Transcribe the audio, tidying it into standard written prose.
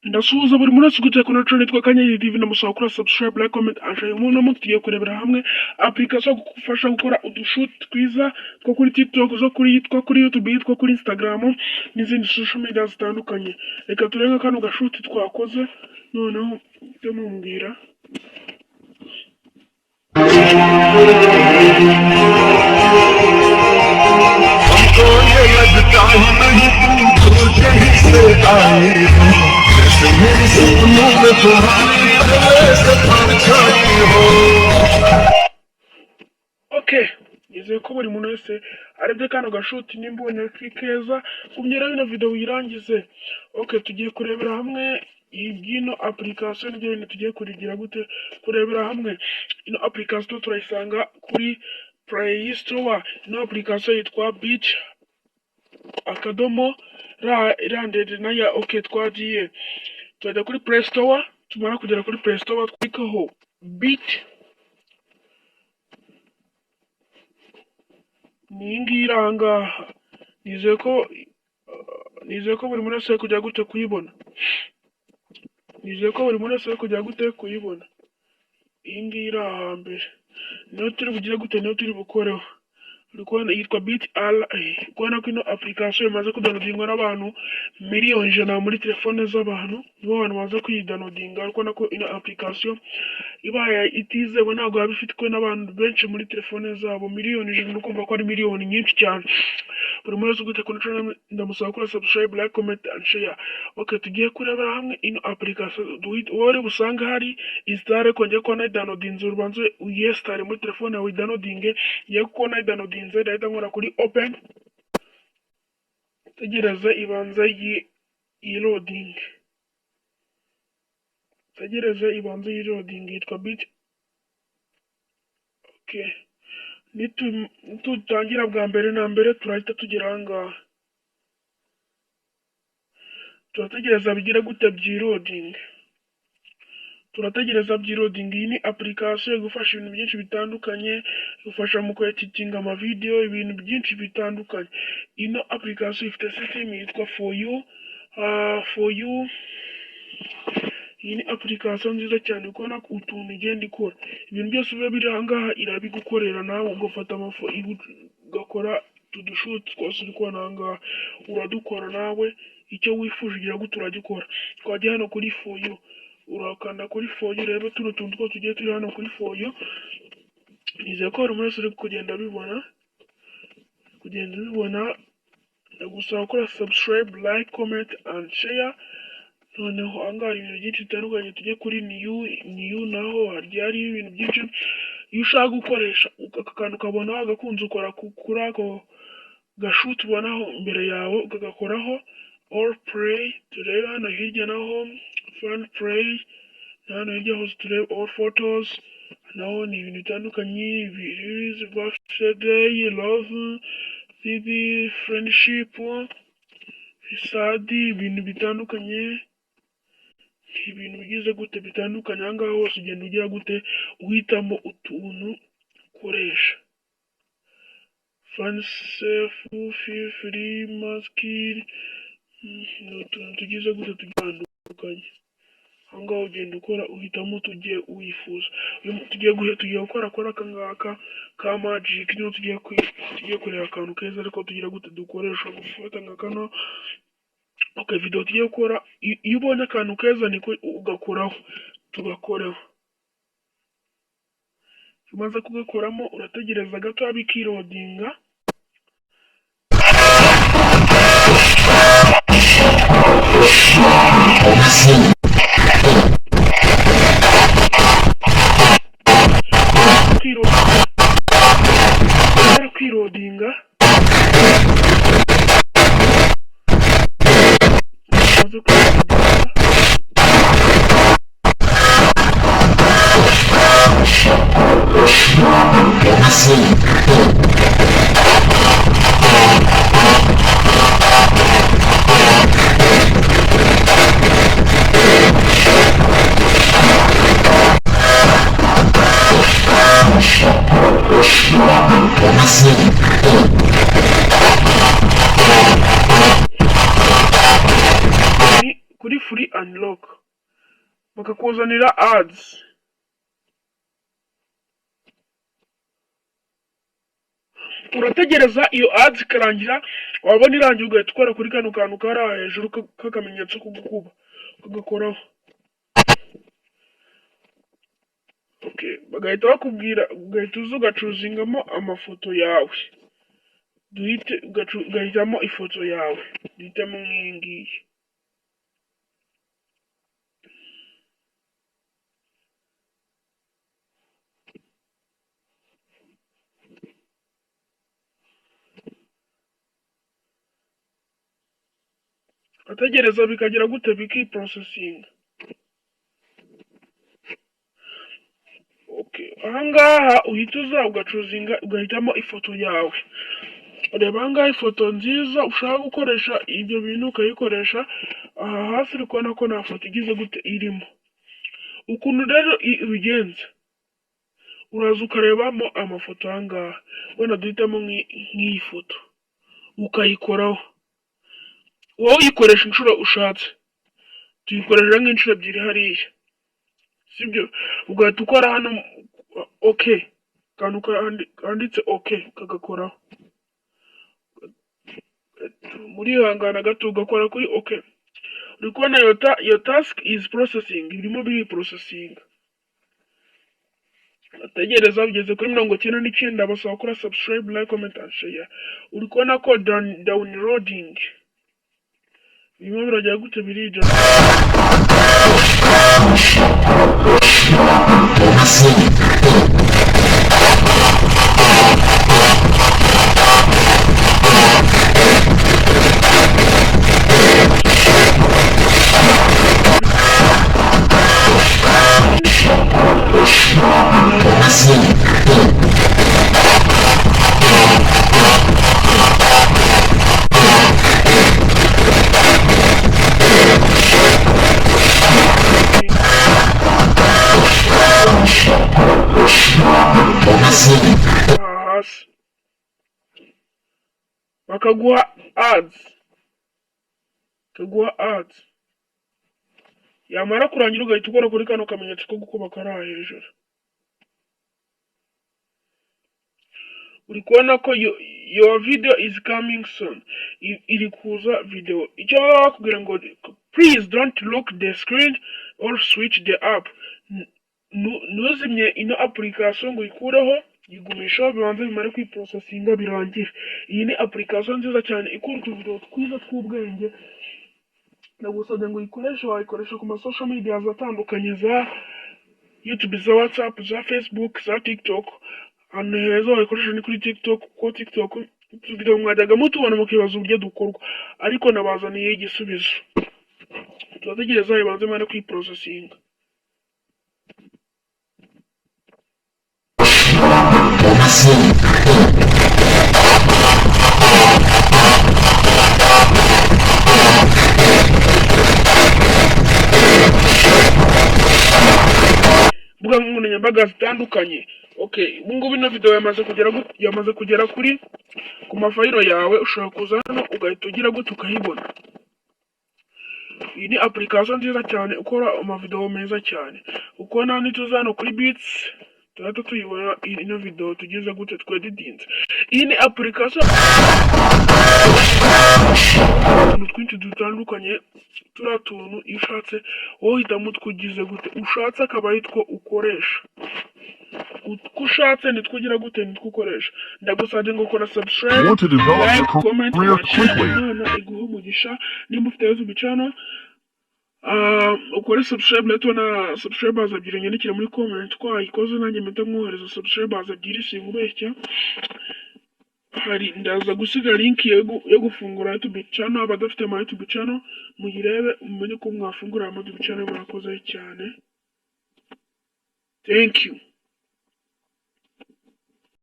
Ndasuhuza buri muntu wese uguteye kuri channel yitwa Kanyenyeri TV, ndamusaba gukora subscribe, like, comment and share. Umuntu munsi tugiye kurebera hamwe application gufasha gukora udushoot twiza two kuri TikTok, zo kuri YouTube, yitwa kuri Instagram n'izindi social media zitandukanye. Reka turebe kano gashoot twakoze noneho mumbwira. Okay, nizeye ko buri muntu wese arebye kano gashuti nimbonye keza kumyera bino video wirangize. Okay, tugiye kurebera hamwe ino application n'ibyo bintu tugiye kurigira gute. Kurebera hamwe ino application turayisanga kuri Play Store. Ino application yitwa Beach akadomo randed naya. Okay, twagiye tujya kuri Play Store. Tumara kugera kuri Play Store twikaho Beach ningira nizeye ko buri muntu wese kujya gute kuyibona. Iyi ngira hambere niyo turi bugire gute, niyo turi bukoreho. Urikubona yitwa Beach All. Kubona ko ino application imaze kudownloadingwa n'abantu miliyoni 100 muri telefone z'abantu, nibo bantu baza kuyidownloadinga. Urikubona ko ino application ibaye itizewe ntabwo yaba ifitwe n'abantu benshi muri telefone zabo miliyoni 100. Ukumva ko ari miliyoni nyinshi cyane. Buri muntu wese ugute kuri channel ndamusaba gukora subscribe, like, comment and share. Okay, tugiye kurebera hamwe ino application. Wari busanga hari install kongera ko na downloadinze, urubanze uyestare muri telefone yawe downloading. Ye ko na downloadinze ndahita nkora kuri open, tegereza ibanza loading. Yitwa Beach. Okay, nitutangira bwa mbere na mbere turahita tugera ahangaha. Turategereza bigira gute by'loading. Iyi ni application igufasha ibintu byinshi bitandukanye, igufasha mu editing ama video, ibintu byinshi bitandukanye. Ino application ifite system yitwa For You. Iyi ni application nziza cyane ukona utuntu igenda ikora. Ibintu byose biba biri ahangaha irabigukorera, nawe ugafata ugakora tudushoot twose uri kubona ahangaha uradukora nawe. Icyo wifuje ugira gute uragikora. Twajya hano kuri For You, urakanda kuri For You, rebe tuno tuntu two tugiye turi hano kuri For You. Nizeye ko buri muntu uri kugenda bibona. Ndagusaba gukora subscribe, like, comment and share. Noneho ahangaha ibintu byinshi bitandukanye. Tujye kuri new naho hari ibintu byinshi. Iyo ushaka gukoresha akakantu ukabona wagakunze ukora kuri ako gashoot ubonaho imbere yawe ukagakoraho all play. Turebe hano hirya naho fun play, hano hirya hose turebe all photos. Naho ni ibintu bitandukanye, videos, birthday, love, baby, friendship, sad, ibintu bitandukanye. Ibintu bigize gute bitandukanye. Ahangaha hose ugenda ugira gute uhitamo utuntu ukoresha. Fun, safe, free, masculine, utuntu tugize gute tugitandukanye. Ahangaha ugenda ukora uhitamo tugiye uwifuza. Tugiye gukora akangaka ka magic, niyo tugiye kureba akantu keza ariko tugira gute dukoresha gufata nka kano. Okay, video tugiye gukora, iyo ubonye akantu keza niko ugakoraho tugakoreho. Umaze kugakoramo urategereza gato bikirodinga. Kwirodinga kuri free unlock, bakakuzanira ads. Urategereza iyo ads ikarangira, wabona irangiye ugahita ukora kuri kano kantu kari hejuru k'akamenyetso ko gukuba, ukagakoraho. Okay, bagahita bakubwira ugahita uza ugacuzingamo amafoto yawe, ugahitamo ifoto yawe, duhitamo nk'iyi ngiyi. Ategereza bikagira gute bikiprocessing. Okay, ahangaha uhita uza ugacuzinga ugahitamo ifoto yawe. Ureba ahangaha ifoto nziza ushaka gukoresha ibyo bintu ukayikoresha. Aha hasi uri kubona ko nta foto igize gute irimo. Ukuntu rero ubigenza, uraza ukarebamo amafoto ahangaha, wenda duhitamo nk'iyi foto ukayikoraho. Wowe uyikoresha inshuro ushatse, tuyikoresha nk'inshuro ebyiri hariya, sibyo? Ugahita ukora hano okay, kantu kanditse okay kagakoraho, muri ihangana gato ugakora kuri okay. Uri kubona your task is processing, birimo biri processing. Ategereza bigeze kuri 99, basaba kuri subscribe, like, comment and share. Uri kubona ko downloading birimo birajya gute birija. Bakaguha ads, yamara kurangira ugahita ukora kuri kano kamenyetso ko gukuba kari hejuru. Uri kubona ko your video is coming soon, iri kuza video. Icyo baba bakubwira ngo please don't lock the screen or switch the app. Ntuzimye ino application ngo uyikureho, yigumishaho bibanza bimare kwiprocessinga birangire. Iyi ni application nziza cyane ikora utuvideo twiza tw'ubwenge. Ndagusabye ngo uyikoreshe, wayikoresha ku masocial media atandukanye, za YouTube, za WhatsApp, za Facebook, za TikTok. Ahantu heza wayikoresha ni kuri TikTok, kuko TikTok utuvideo mwajyaga mutubona mukibaza uburyo dukorwa, ariko nabazaniye igisubizo. Turategereza bibanze bimare kwiprocessinga. Mbuga nkoranyambaga zitandukanye. Okay, ubungubu ino video yamaze kugera kuri ku mafayiro yawe. Ushobora kuza hano ugahita ugira gute ukayibona. Iyi ni application nziza cyane ukora amavideo meza cyane. Uko nani tuza hano kuri Beats tuhita tuyibona ino video tugize gute tweditinze. Iyi ni application twinshi dutandukanye, turiya tuntu iyo ushatse wowe uhitamo utwugize gute ushatse, akaba ari two ukoresha. Uko ushatse nitwo ugira gute nitwo ukoresha. Ndagusabye ngo ukora subscribe, like, comment, share. Imana iguhe umugisha. Nimba ufite YouTube channel, ukore subscribe. Natubona subscribers ebyiri nyandikira muri comment ko wayikoze, nanjye mpita nkohereza subscribers ebyiri singubeshya. Hari ndaza gusiga link yo gufungura YouTube channel. Abadafite ama YouTube channel muyirebe umenye ko mwafungura ama YouTube channel. Murakoze cyane. Thank you.